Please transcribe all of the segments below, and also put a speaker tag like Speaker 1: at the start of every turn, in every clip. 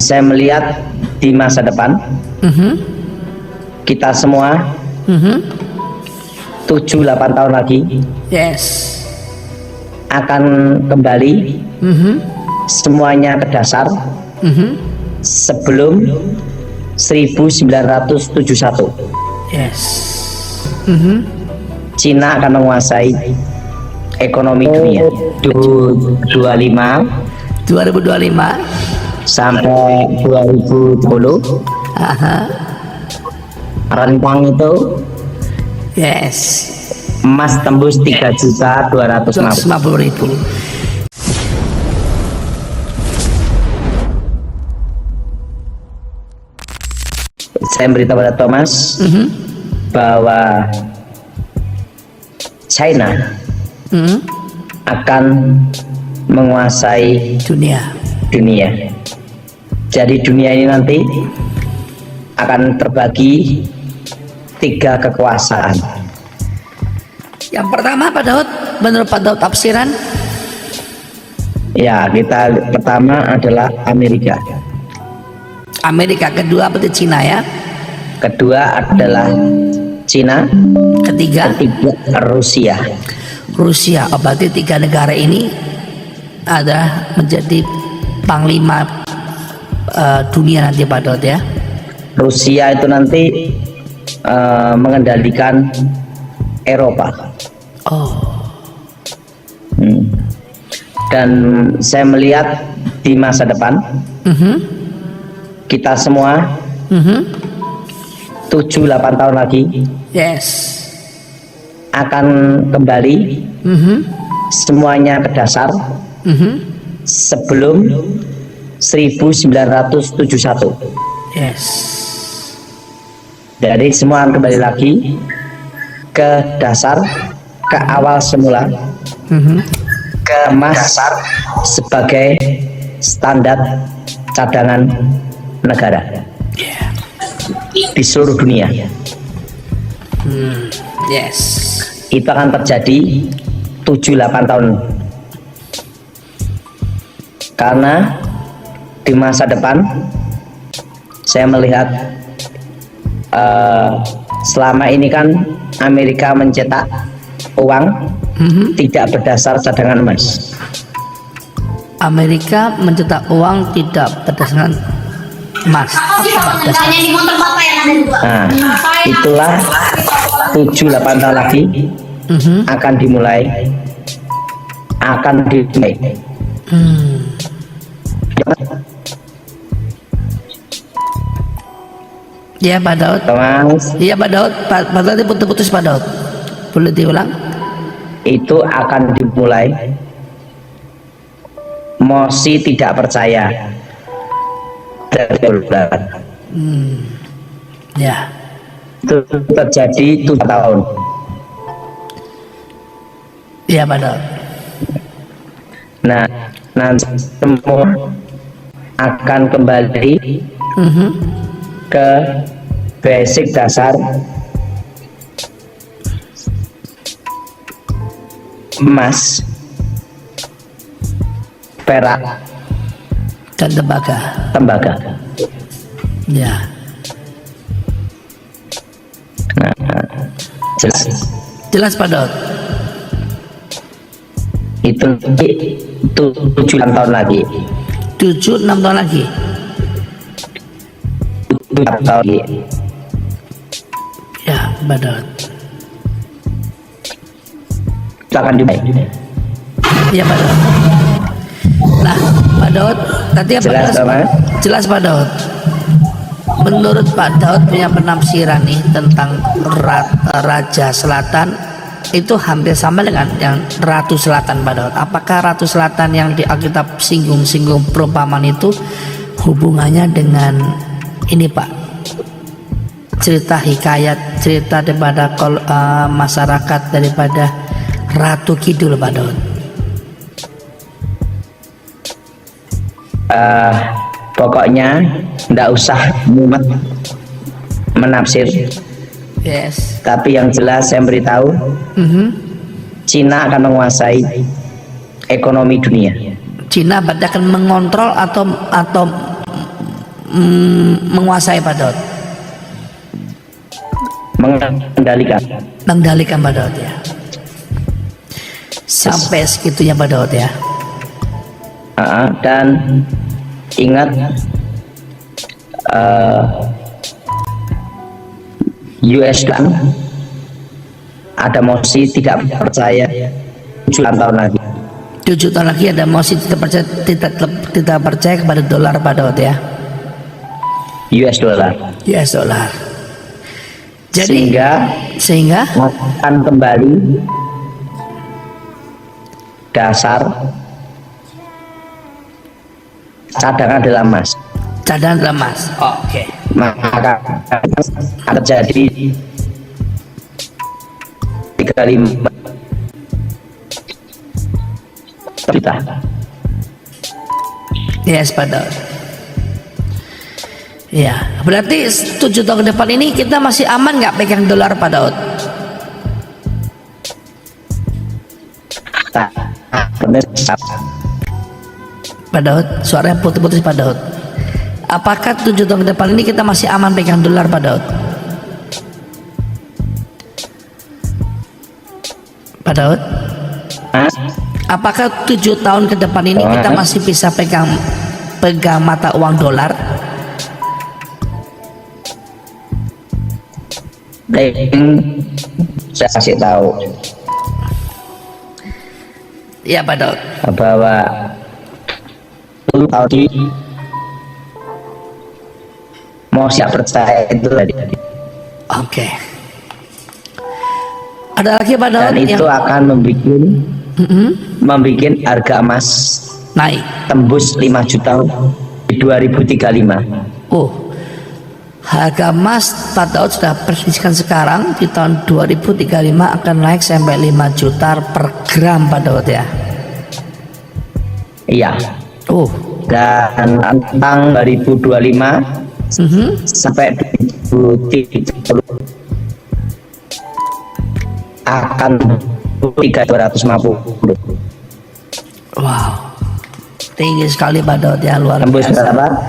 Speaker 1: saya melihat di masa depan kita semua 7-8 tahun lagi akan kembali semuanya ke dasar sebelum 1971. Cina akan menguasai ekonomi dunia 2025 sampai 2030. Rentang itu emas tembus 3.250.000. Saya beritahu pada Thomas bahwa China akan menguasai dunia. Jadi dunia ini nanti akan terbagi 3 kekuasaan.
Speaker 2: Yang pertama, Pak Daud, menurut Pak Daud tafsiran?
Speaker 1: Ya, kita pertama adalah Amerika.
Speaker 2: Kedua berarti Cina ya.
Speaker 1: Kedua adalah Cina. Ketiga Rusia.
Speaker 2: Oh, berarti 3 negara ini ada menjadi panglima dunia nanti, Pak Daud ya.
Speaker 1: Rusia itu nanti mengendalikan Eropa. Dan saya melihat di masa depan kita semua 7-8 tahun lagi akan kembali semuanya ke dasar sebelum 1971. Jadi semua akan kembali lagi ke dasar, ke awal semula, ke emas sebagai standar cadangan negara di seluruh dunia. Itu akan terjadi 7-8 tahun, karena di masa depan saya melihat selama ini kan Amerika mencetak uang tidak berdasar cadangan emas.
Speaker 2: Amerika mencetak uang tidak berdasarkan emas.
Speaker 1: Nah, itulah 7-8 tahun lagi akan dimulai.
Speaker 2: Ya, Pak Daud. Iya, Pak Daud. Pak Daud putus-putus, Pak Daud. Boleh diulang?
Speaker 1: Itu akan dimulai. Mosi tidak percaya.
Speaker 2: Ya.
Speaker 1: Itu terjadi 7 tahun.
Speaker 2: Iya, Pak Daud.
Speaker 1: Nah, nanti semua akan kembali ke basic dasar emas, perak,
Speaker 2: dan tembaga. Ya.
Speaker 1: Nah,
Speaker 2: Jelas, Pak Daud.
Speaker 1: Itu 7-6 tahun lagi.
Speaker 2: 7-6 tahun lagi.
Speaker 1: 7 tahun lagi.
Speaker 2: Ya, Pak Daud.
Speaker 1: Itu akan dimulai.
Speaker 2: Ya, Pak Daud. Nah, Pak Daud, tadi apa? Jelas, Pak Daud. Menurut Pak Daud punya penafsiran nih tentang Raja Selatan itu hampir sama dengan yang Ratu Selatan, Pak Daud. Apakah Ratu Selatan yang di Alkitab singgung-singgung perumpamaan itu hubungannya dengan ini, Pak? Cerita hikayat, cerita daripada masyarakat daripada Ratu Kidul, Pak Daud.
Speaker 1: Pokoknya ndak usah mumet menafsir.
Speaker 2: Yes.
Speaker 1: Tapi yang jelas saya beritahu, Cina akan menguasai ekonomi dunia.
Speaker 2: Cina berarti akan mengontrol atau menguasai Pak Daud? Mengendalikan Pak Daud ya. Sampai segitunya Pak Daud ya.
Speaker 1: Dan ingat US kan ada mosi tidak percaya 7 tahun lagi.
Speaker 2: 7 tahun lagi ada mosi tidak percaya kepada dolar Pak Daud ya.
Speaker 1: US dollar.
Speaker 2: Jadi sehingga
Speaker 1: akan kembali dasar cadangan adalah emas.
Speaker 2: Oke.
Speaker 1: Maka terjadi 35 juta.
Speaker 2: Yes Pak Daud. Ya, berarti 7 tahun ke depan ini kita masih aman nggak pegang dolar Pak Daud? Pak Daud, suaranya putus-putus Pak Daud. Apakah 7 tahun ke depan ini kita masih aman pegang dolar Pak Daud? Pak Daud? Apakah 7 tahun ke depan ini kita masih bisa pegang mata uang dolar?
Speaker 1: Saya kasih tahu
Speaker 2: ya Pak Daud
Speaker 1: bahwa 10 tahun mau siap percaya itu tadi.
Speaker 2: Oke. Ada lagi Pak Daud
Speaker 1: dan itu akan membuat harga emas
Speaker 2: naik
Speaker 1: tembus 5 juta di 2035.
Speaker 2: Harga emas Pak Daud sudah prediksikan sekarang di tahun 2035 akan naik sampai 5 juta per gram Pak Daud ya.
Speaker 1: Iya. Dan tentang 2025 sampai 2030 akan 350.
Speaker 2: Wow, tinggi sekali Pak Daud ya, luar
Speaker 1: biasa. Berapa?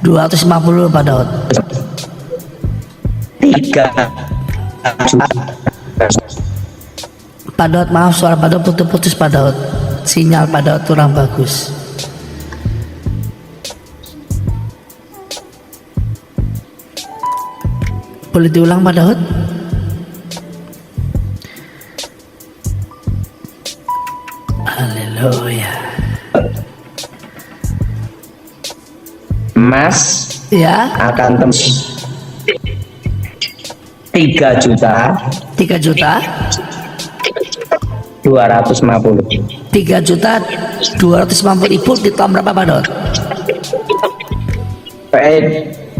Speaker 2: 250 Pak Daud.
Speaker 1: 3
Speaker 2: Pak Daud, maaf suara Pak Daud putus-putus Pak Daud, sinyal Pak Daud kurang bagus. Boleh diulang Pak Daud? Haleluya.
Speaker 1: Emas
Speaker 2: ya
Speaker 1: akan tembus 3 juta 250.
Speaker 2: 3 juta 250 ribu di tahun berapa Pak Daud?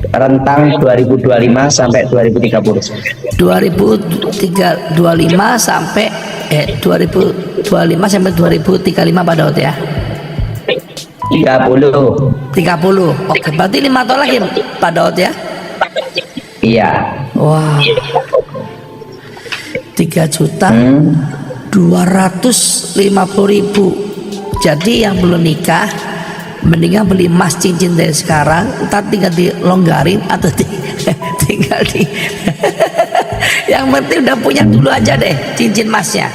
Speaker 1: Rentang 2025 sampai 2030.
Speaker 2: 2025 sampai 2025 sampai 2035 Pak Daud ya. 30. Oke, berarti 5 tahun lagi Pak Daud ya.
Speaker 1: Iya.
Speaker 2: Wah. 3 juta 250 ribu. Jadi yang belum nikah mendingan beli emas cincin dari sekarang, ntar tinggal dilonggarin atau tinggal di yang penting udah punya dulu aja deh cincin emasnya.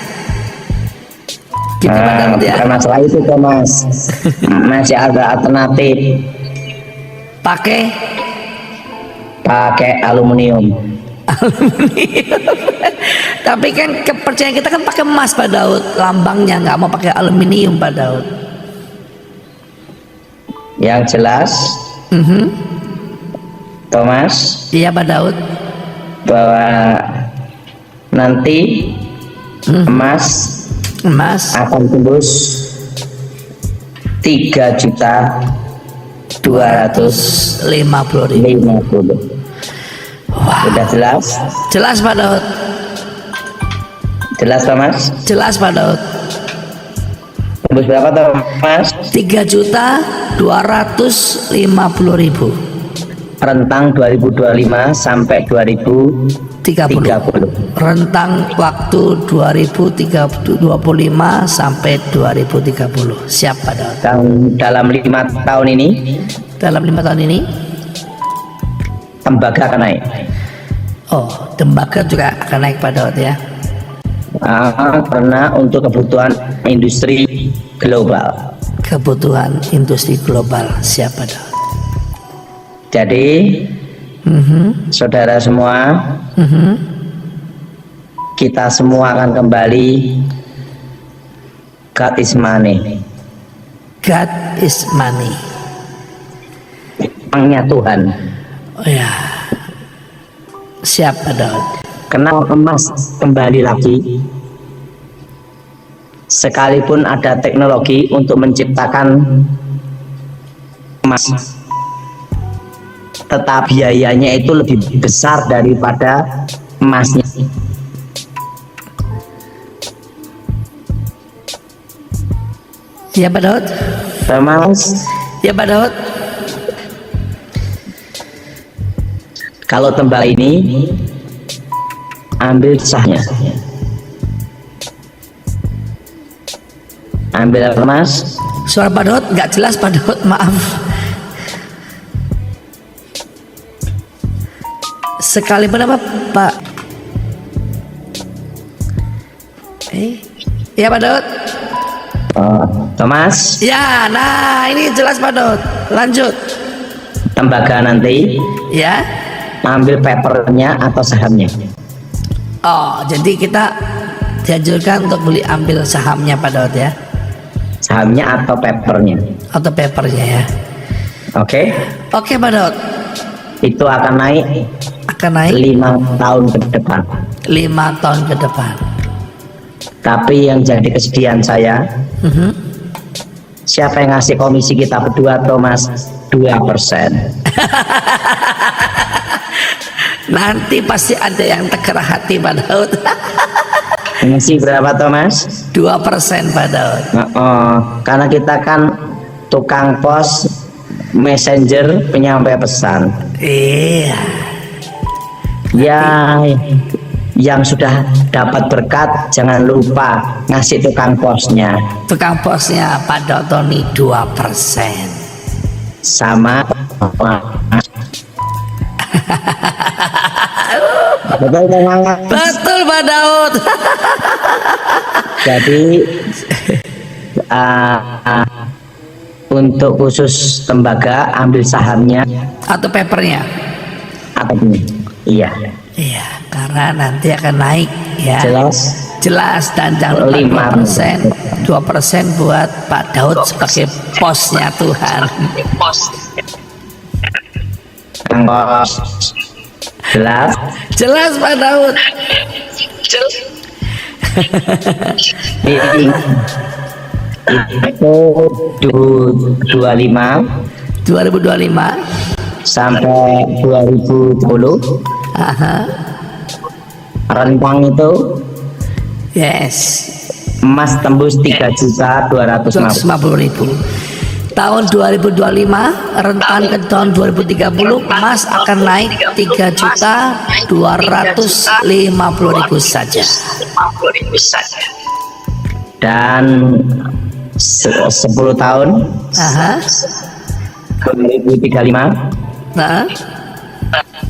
Speaker 2: Gitu Pak ya.
Speaker 1: Bukan masalah itu Mas. Masih ada alternatif.
Speaker 2: Pakai
Speaker 1: aluminium.
Speaker 2: Tapi kan kepercayaan kita kan pakai emas Pak Daud, lambangnya nggak mau pakai aluminium Pak Daud.
Speaker 1: Yang jelas Thomas,
Speaker 2: iya Pak Daud,
Speaker 1: bahwa nanti emas akan tembus 3 juta 250.
Speaker 2: Wah.
Speaker 1: Sudah jelas?
Speaker 2: Jelas Pak Daud.
Speaker 1: Jelas Thomas?
Speaker 2: Jelas Pak Daud.
Speaker 1: Tembus berapa Thomas?
Speaker 2: 3 juta 250 ribu.
Speaker 1: Rentang 2025 sampai 2030.
Speaker 2: Rentang waktu 2025 sampai 2030. Siap Pak Daud.
Speaker 1: Dalam 5 tahun ini.
Speaker 2: Dalam 5 tahun ini
Speaker 1: tembaga akan naik.
Speaker 2: Oh, tembaga juga akan naik Pak Daud ya.
Speaker 1: Karena untuk kebutuhan industri global.
Speaker 2: Kebutuhan industri global, siapa Daud?
Speaker 1: Jadi saudara semua, kita semua akan kembali God is money.
Speaker 2: God is money.
Speaker 1: Uangnya Tuhan.
Speaker 2: Oh ya, siapa Daud?
Speaker 1: Kenal emas kembali lagi. Sekalipun ada teknologi untuk menciptakan emas, tetap biayanya itu lebih besar daripada emasnya.
Speaker 2: Ya Pak Daud.
Speaker 1: Mas,
Speaker 2: Ya Pak Daud.
Speaker 1: kalau tembak ini ambil sahnya, ambil emas.
Speaker 2: Suara Pak Daud nggak jelas Pak Daud, maaf. Sekalipun apa Pak? Ya Pak Daud.
Speaker 1: Thomas,
Speaker 2: Ya, nah ini jelas Pak Daud. Lanjut.
Speaker 1: tembaga nanti
Speaker 2: Ya.
Speaker 1: ambil papernya atau sahamnya.
Speaker 2: Oh, jadi kita dianjurkan untuk beli ambil sahamnya Pak Daud ya,
Speaker 1: Sahamnya atau papernya.
Speaker 2: atau papernya ya.
Speaker 1: Oke,
Speaker 2: Oke Pak Daud,
Speaker 1: itu akan naik
Speaker 2: akan naik
Speaker 1: 5 tahun ke depan.
Speaker 2: 5 tahun ke depan.
Speaker 1: Tapi yang jadi kesedihan saya, siapa yang ngasih komisi kita berdua, Thomas? 2%.
Speaker 2: Nanti pasti ada yang tergerak hati Pak Daud.
Speaker 1: Ngasih berapa, Thomas?
Speaker 2: 2% Pak Daud.
Speaker 1: Karena kita kan tukang pos, messenger, penyampai pesan.
Speaker 2: Iya.
Speaker 1: Ya, yang sudah dapat berkat jangan lupa ngasih tukang posnya
Speaker 2: Tukang posnya Pak Daud Tony 2%.
Speaker 1: sama. Betul, Thomas?
Speaker 2: Betul Pak Daud.
Speaker 1: Jadi untuk khusus tembaga ambil sahamnya
Speaker 2: Atau papernya.
Speaker 1: atau ini. Iya,
Speaker 2: Iya, karena nanti akan naik ya.
Speaker 1: jelas.
Speaker 2: Jelas, dan jangan lupa 2% buat Pak Daud sebagai posnya Tuhan.
Speaker 1: Jelas.
Speaker 2: Jelas Pak Daud.
Speaker 1: Itu 2025
Speaker 2: 2025.
Speaker 1: sampai 2010
Speaker 2: Aha.
Speaker 1: rentang itu
Speaker 2: Yes.
Speaker 1: emas tembus 3.250.000.
Speaker 2: Tahun 2025 rentan ke tahun 2030 emas akan naik 3.250.000 saja.
Speaker 1: Dan 10 tahun
Speaker 2: Aha.
Speaker 1: 2035
Speaker 2: Nah.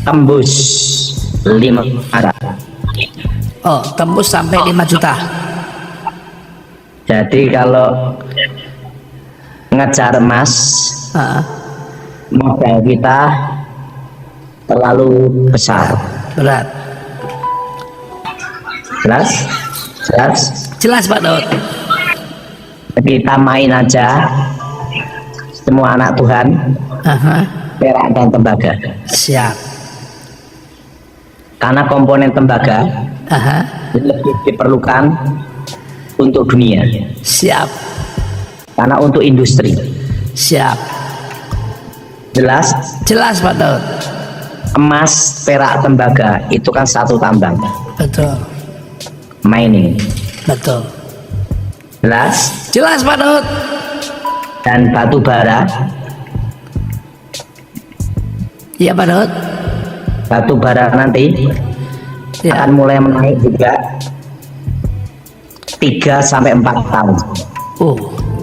Speaker 1: tembus 5 juta.
Speaker 2: Oh, tembus sampai 5 juta.
Speaker 1: Jadi kalau ngejar emas,
Speaker 2: Ah,
Speaker 1: modal kita terlalu besar.
Speaker 2: berat.
Speaker 1: Jelas? Jelas?
Speaker 2: Jelas Pak Daud.
Speaker 1: Kita main aja, semua anak Tuhan,
Speaker 2: Aha.
Speaker 1: perak dan tembaga.
Speaker 2: Siap.
Speaker 1: Karena komponen tembaga
Speaker 2: Aha.
Speaker 1: lebih diperlukan untuk dunia.
Speaker 2: Siap.
Speaker 1: Karena untuk industri.
Speaker 2: Siap.
Speaker 1: Jelas?
Speaker 2: Jelas Pak Daud.
Speaker 1: Emas, perak, tembaga itu kan satu tambang.
Speaker 2: Betul.
Speaker 1: Mining.
Speaker 2: Betul.
Speaker 1: Jelas?
Speaker 2: Jelas Pak Daud.
Speaker 1: Dan batu bara,
Speaker 2: Iya Pak Daud.
Speaker 1: batu bara nanti
Speaker 2: Ya.
Speaker 1: akan mulai menaik juga 3 sampai 4 tahun.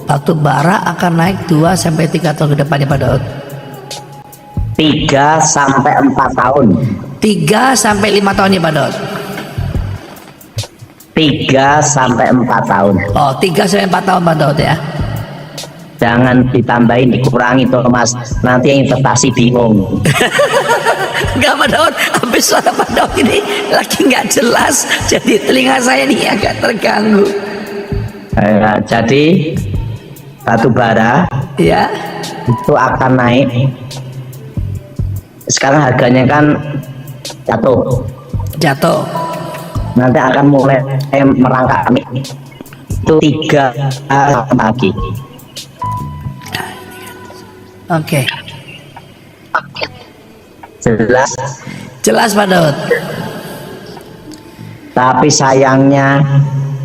Speaker 2: Batu bara akan naik 2 sampai 3 tahun ke depannya Pak Daud.
Speaker 1: 3 sampai 4 tahun.
Speaker 2: 3 sampai 5 tahun ya Pak Daud.
Speaker 1: 3 sampai 4 tahun.
Speaker 2: Oh, 3 sampai 4 tahun Pak Daud ya.
Speaker 1: Jangan ditambahin, dikurangi tuh Mas. Nanti yang investasi bingung.
Speaker 2: Enggak Pak Daud, habis suara Pak Daud ini lagi nggak jelas, jadi telinga saya ini agak terganggu.
Speaker 1: Jadi batu bara
Speaker 2: Ya,
Speaker 1: itu akan naik. Sekarang harganya kan
Speaker 2: jatuh.
Speaker 1: nanti akan mulai merangkak itu 3 lagi.
Speaker 2: Oke.
Speaker 1: Jelas
Speaker 2: Pak Daud.
Speaker 1: tapi sayangnya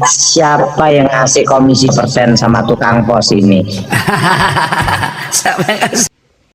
Speaker 1: siapa yang ngasih komisi persen sama tukang pos ini?
Speaker 2: Siapa yang kasih?